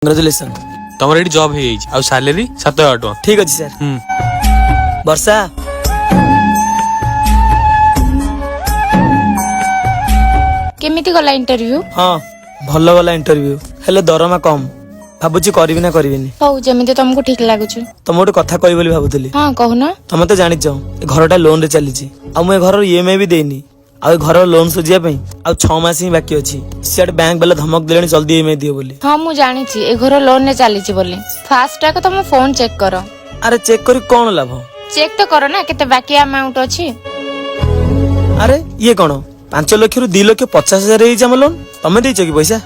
Congratulation. तमर eighty job हे आ salary 7000 टका। ठीक अच्छे सर। वर्षा केमिति गला इंटरव्यू? हाँ भल गला इंटरव्यू हेले दरमा कम भाବୁची करबी ना करबिनी। हौ जेमिति तुमको ठीक लागुछ। तुम गोटे कथा कहि बोली भाबुतली। हाँ कहूना। तुम तो जानि जाओ ए घरटा लोन रे चलीची आ मु ए घर ईएमआई भी देनी आ घर लोन सुझिया पई आ 6 मास ही बाकी अछि। सियाड बैंक वाला धमक देलेनी जल्दी ईएमआई दियो बोली। हाँ मु जानी छी ए घर लोन ने चली छी बोली। फास्ट टाक तुम फोन चेक करो। अरे चेक करी कोन लाभ? चेक तो करो ना केते बाकी अमाउंट अछि। अरे ये कोन 5 लाख रु 2 लाख 50,000 हे जम लोन तमे देइछ कि पैसा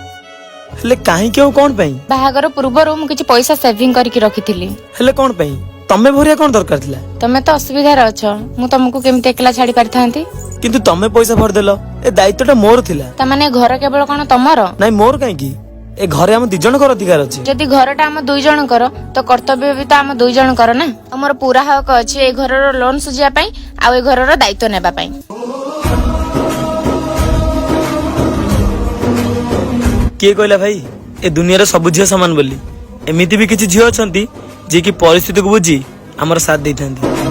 हेले काहे केउ कोन पई? बाहागर पूर्वरु मु किछि पैसा सेविंग करके रखिथिली। हेले कोन पई तमे भरिया कोन दरकार थिला? तमे तो असुविधा रे अछ मु तुमको केमिति एकला छाडी पारथांती। किंतु तमे पैसा भर देलो ए दायित्वटा मोर थिला। त माने घर केवल कोन तमरो? नाइ मोर काहे की ए घरे हम 2 जण कर अधिकार अछि। जदि घरटा हम 2 जण कर तो कर्तव्य भी तो हम 2 जण कर ना। हमर पूरा हक अछि ए घरर लोन सुजिया पई आ ए घरर दायित्व नेबा पई। किए कहला भाई ए दुनिया रे सब झियो समान बोली एमिति भी किछि झियो अछंती जे कि परिस्थिति को बुझी हमर साथ दैथांती।